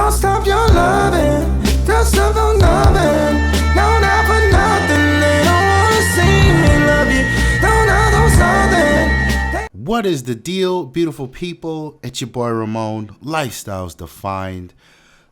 Don't stop your loving, just stop the loving. No, not for nothing. They don't wanna see me love you. No, not on something. What is the deal, beautiful people? It's your boy Ramon, Lifestyles Defined.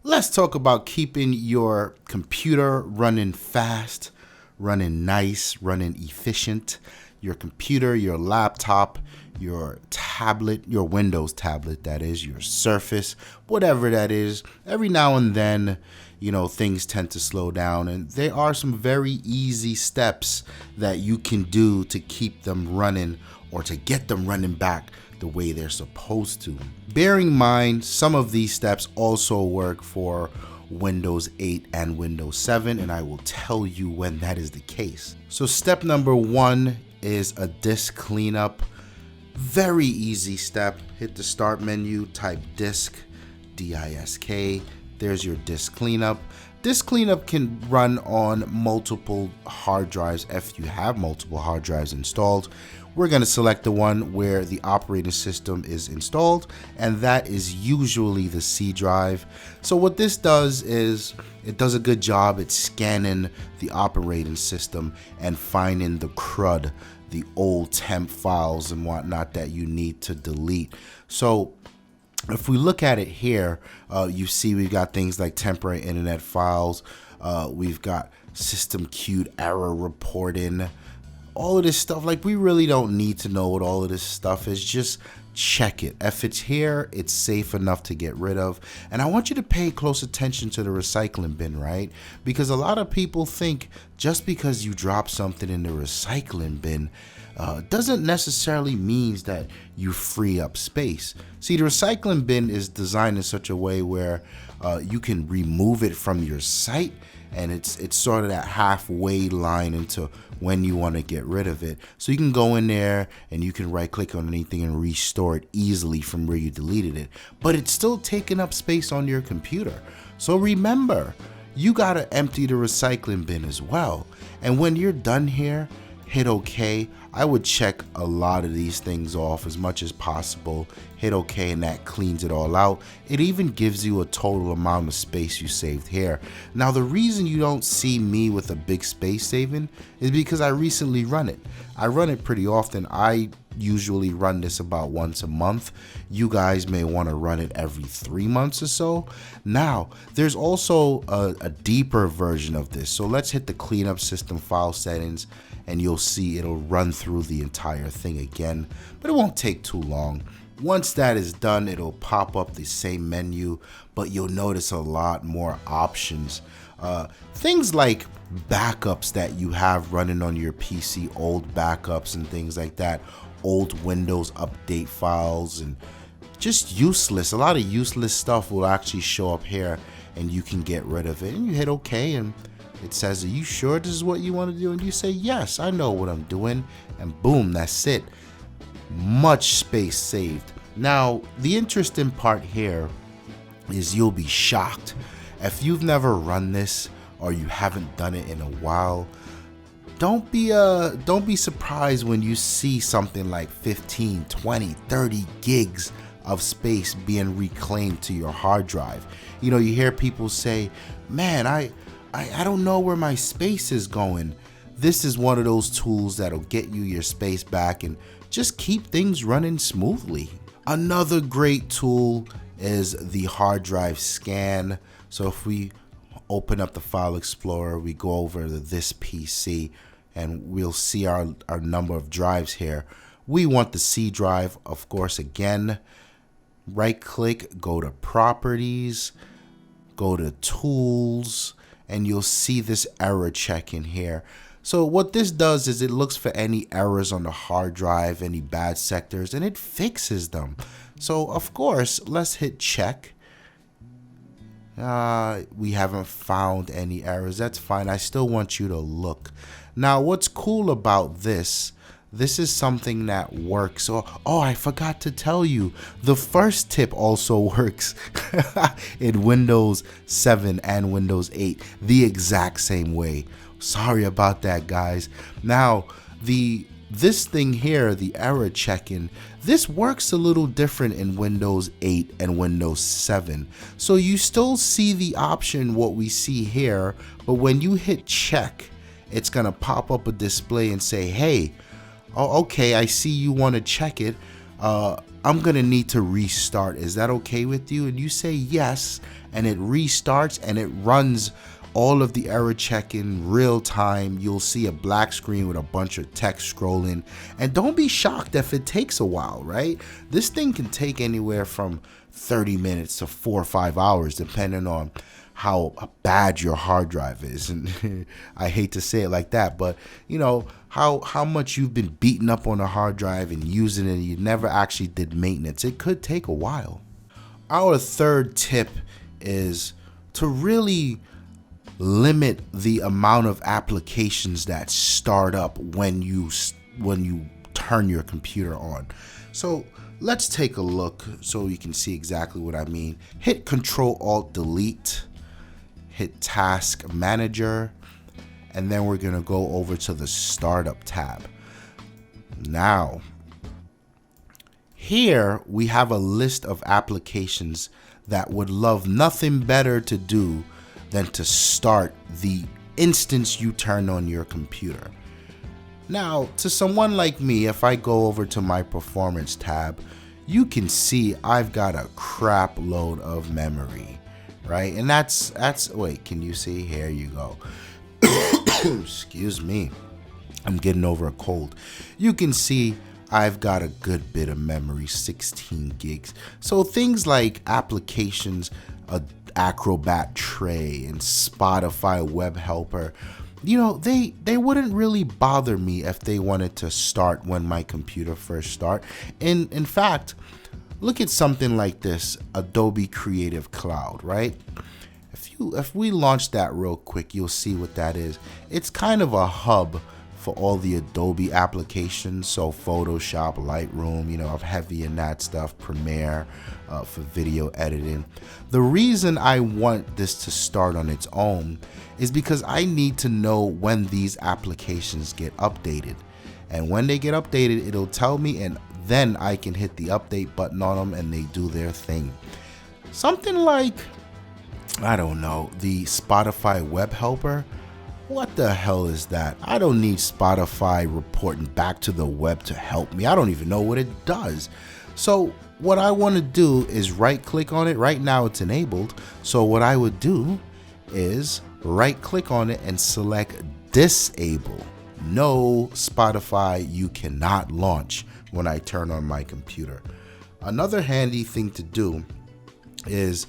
Let's talk about keeping your computer running fast, running nice, running efficient. Your computer, your laptop, your tablet, your Windows tablet, that is, your Surface, whatever that is. Every now and then, things tend to slow down, and there are some very easy steps that you can do to keep them running or to get them running back the way they're supposed to. Bearing in mind, some of these steps also work for Windows 8 and Windows 7, and I will tell you when that is the case. So step number 1 is a disk cleanup. Very easy step. Hit the start menu, type disk, D-I-S-K. There's your disk cleanup. Disk cleanup can run on multiple hard drives if you have multiple hard drives installed. We're going to select the one where the operating system is installed, and that is usually the C drive. So what this does is it does a good job at scanning the operating system and finding the crud, the old temp files and whatnot that you need to delete. So if we look at it here, you see we've got things like temporary internet files. We've got system queued error reporting. All of this stuff, like, we really don't need to know what all of this stuff is. Just check it. If it's here, it's safe enough to get rid of. And I want you to pay close attention to the recycling bin, right? Because a lot of people think just because you drop something in the recycling bin doesn't necessarily means that you free up space. See, the recycling bin is designed in such a way where you can remove it from your site, and it's sort of that halfway line into when you want to get rid of it. So you can go in there and you can right click on anything and restore it easily from where you deleted it, but it's still taking up space on your computer. So remember, you got to empty the recycling bin as well. And when you're done here, hit OK. I would check a lot of these things off as much as possible. Hit OK, and that cleans it all out. It even gives you a total amount of space you saved here. Now, the reason you don't see me with a big space saving is because I recently run it. I run it pretty often. I usually run this about once a month. You guys may want to run it every 3 months or so. Now, there's also a deeper version of this. So let's hit the cleanup system file settings, and you'll see it'll run through the entire thing again, but it won't take too long. Once that is done, it'll pop up the same menu, but you'll notice a lot more options. Things like backups that you have running on your PC, old backups and things like that, old Windows update files, and just useless. A lot of useless stuff will actually show up here, and you can get rid of it. And you hit OK, and it says, are you sure this is what you want to do? And you say, yes, I know what I'm doing. And boom, that's it. Much space saved. Now, the interesting part here is you'll be shocked. If you've never run this or you haven't done it in a while, don't be surprised when you see something like 15, 20, 30 gigs of space being reclaimed to your hard drive. You hear people say, man, I don't know where my space is going. This is one of those tools that'll get you your space back and just keep things running smoothly. Another great tool is the hard drive scan. So if we open up the File Explorer, we go over to this PC, and we'll see our number of drives here. We want the C drive, of course. Again, right click, go to Properties, go to Tools, and you'll see this error check in here. So what this does is it looks for any errors on the hard drive, any bad sectors, and it fixes them. So of course, let's hit check. We haven't found any errors. That's fine. I still want you to look. Now, what's cool about this is something that works. Oh, I forgot to tell you, the first tip also works in Windows 7 and Windows 8 the exact same way. Sorry about that, guys. Now, the this thing here, the error checking, this works a little different in Windows 8 and Windows 7. So you still see the option, what we see here, but when you hit check, it's gonna pop up a display and say, hey, oh, okay, I see you wanna check it. I'm gonna need to restart. Is that okay with you? And you say yes, and it restarts and it runs all of the error checking real time. You'll see a black screen with a bunch of text scrolling, and don't be shocked if it takes a while, right? This thing can take anywhere from 30 minutes to 4 or 5 hours depending on how bad your hard drive is. And I hate to say it like that, but you know how much you've been beaten up on a hard drive and using it and you never actually did maintenance. It could take a while. Our third tip is to really limit the amount of applications that start up when you turn your computer on. So let's take a look so you can see exactly what I mean. Hit Control-Alt-Delete, hit Task Manager, and then we're gonna go over to the Startup tab. Now, here we have a list of applications that would love nothing better to do than to start the instant you turn on your computer. Now, to someone like me, if I go over to my Performance tab, you can see I've got a crap load of memory, right? And that's wait, can you see? Here you go. Excuse me, I'm getting over a cold. You can see I've got a good bit of memory, 16 gigs. So things like applications, Acrobat Tray and Spotify Web Helper, you know, they wouldn't really bother me if they wanted to start when my computer first start. In fact, look at something like this, Adobe Creative Cloud, right? If we launch that real quick, you'll see what that is. It's kind of a hub for all the Adobe applications, so Photoshop, Lightroom, you know, I'm heavy in that stuff, Premiere for video editing. The reason I want this to start on its own is because I need to know when these applications get updated. And when they get updated, it'll tell me, and then I can hit the update button on them and they do their thing. Something like, I don't know, the Spotify Web Helper. What the hell is that? I don't need Spotify reporting back to the web to help me. I don't even know what it does. So what I want to do is right click on it. Right now it's enabled. So what I would do is right click on it and select disable. No, Spotify, you cannot launch when I turn on my computer. Another handy thing to do is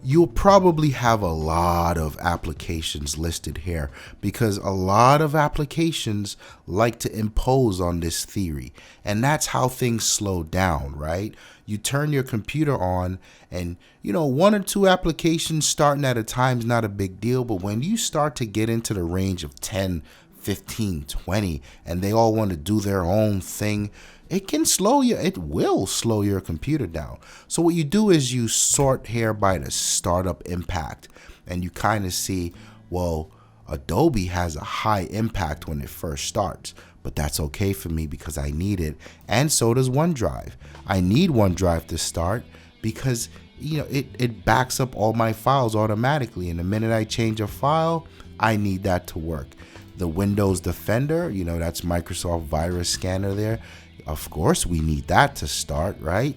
you'll probably have a lot of applications listed here because a lot of applications like to impose on this theory, and that's how things slow down, right? You turn your computer on and, you know, 1 or 2 applications starting at a time is not a big deal, but when you start to get into the range of 10, 15, 20, and they all want to do their own thing, it can slow you. It will slow your computer down. So what you do is you sort here by the startup impact, and you kind of see, well, Adobe has a high impact when it first starts, but that's okay for me because I need it. And so does OneDrive. I need OneDrive to start because, you know, it backs up all my files automatically. And the minute I change a file, I need that to work. The Windows Defender, you know, that's Microsoft virus scanner there. Of course, we need that to start, right?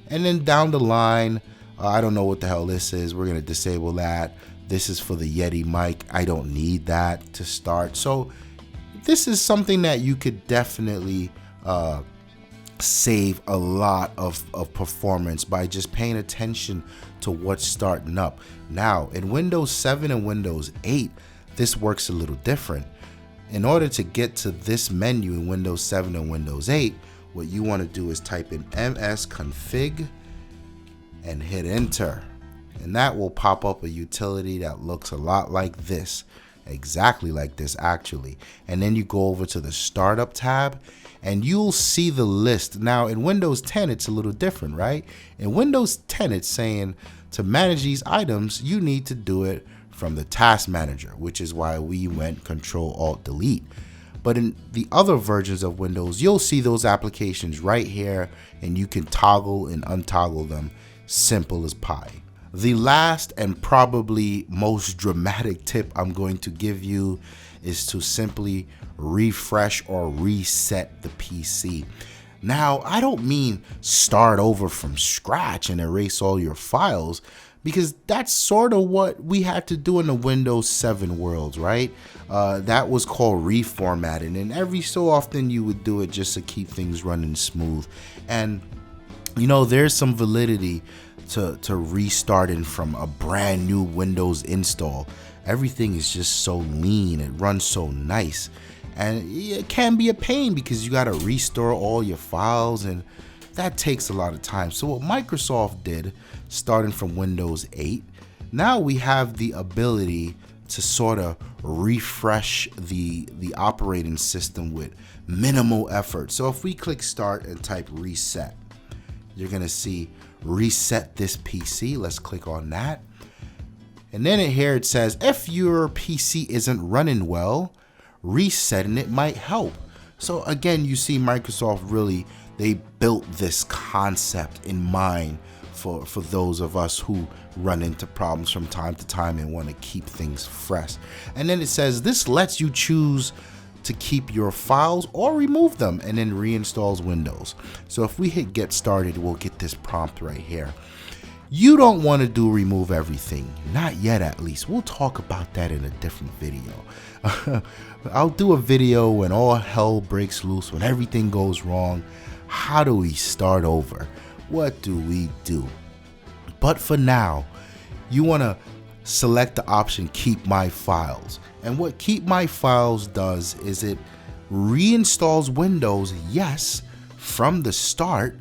And then down the line, I don't know what the hell this is. We're going to disable that. This is for the Yeti mic. I don't need that to start. So this is something that you could definitely save a lot of performance by just paying attention to what's starting up. Now, in Windows 7 and Windows 8, this works a little different. In order to get to this menu in Windows 7 and Windows 8, what you want to do is type in msconfig and hit enter. And that will pop up a utility that looks a lot like this. Exactly like this, actually. And then you go over to the Startup tab and you'll see the list. Now, in Windows 10, it's a little different, right? In Windows 10, it's saying to manage these items, you need to do it from the Task Manager, which is why we went Control-Alt-Delete. But in the other versions of Windows, you'll see those applications right here, and you can toggle and untoggle them, simple as pie. The last and probably most dramatic tip I'm going to give you is to simply refresh or reset the PC. Now, I don't mean start over from scratch and erase all your files, because that's sort of what we had to do in the Windows 7 world, right? That was called reformatting, and every so often you would do it just to keep things running smooth. And you know, there's some validity to restarting from a brand new Windows install. Everything is just so lean, it runs so nice, and it can be a pain because you got to restore all your files, and that takes a lot of time. So what Microsoft did, starting from Windows 8, now we have the ability to sort of refresh the operating system with minimal effort. So if we click start and type reset, you're gonna see reset this PC. Let's click on that. And then here it says, if your PC isn't running well, resetting it might help. So again, you see Microsoft really, they built this concept in mind for those of us who run into problems from time to time and want to keep things fresh. And then it says this lets you choose to keep your files or remove them, and then reinstalls Windows. So if we hit get started, we'll get this prompt right here. You don't want to do remove everything, not yet at least. We'll talk about that in a different video. I'll do a video when all hell breaks loose, when everything goes wrong. How do we start over? What do we do? But for now, you want to select the option keep my files. And what keep my files does is it reinstalls Windows, yes, from the start,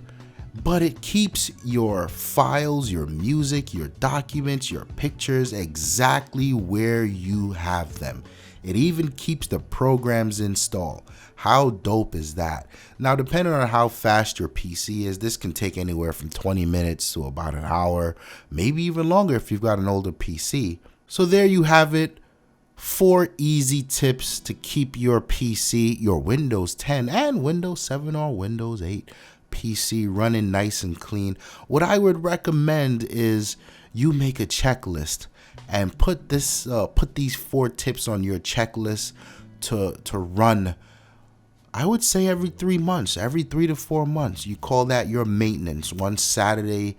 but it keeps your files, your music, your documents, your pictures exactly where you have them. It even keeps the programs installed. How dope is that? Now, depending on how fast your PC is, this can take anywhere from 20 minutes to about an hour, maybe even longer if you've got an older PC. So there you have it. 4 easy tips to keep your PC, your Windows 10 and Windows 7 or Windows 8 PC running nice and clean. What I would recommend is you make a checklist and put these 4 tips on your checklist to run, I would say every 3 months, every 3 to 4 months. You call that your maintenance. One Saturday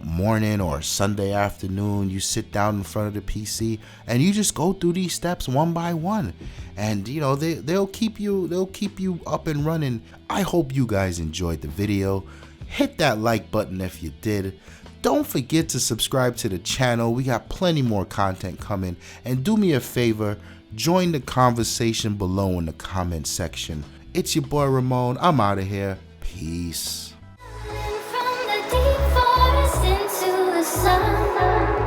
morning or Sunday afternoon, you sit down in front of the PC and you just go through these steps one by one, and you know they'll keep you up and running. I hope you guys enjoyed the video. Hit that like button if you did. Don't forget to subscribe to the channel. We got plenty more content coming, and do me a favor, join the conversation below in the comment section. It's your boy Ramon. I'm out of here. Peace. Into the sun.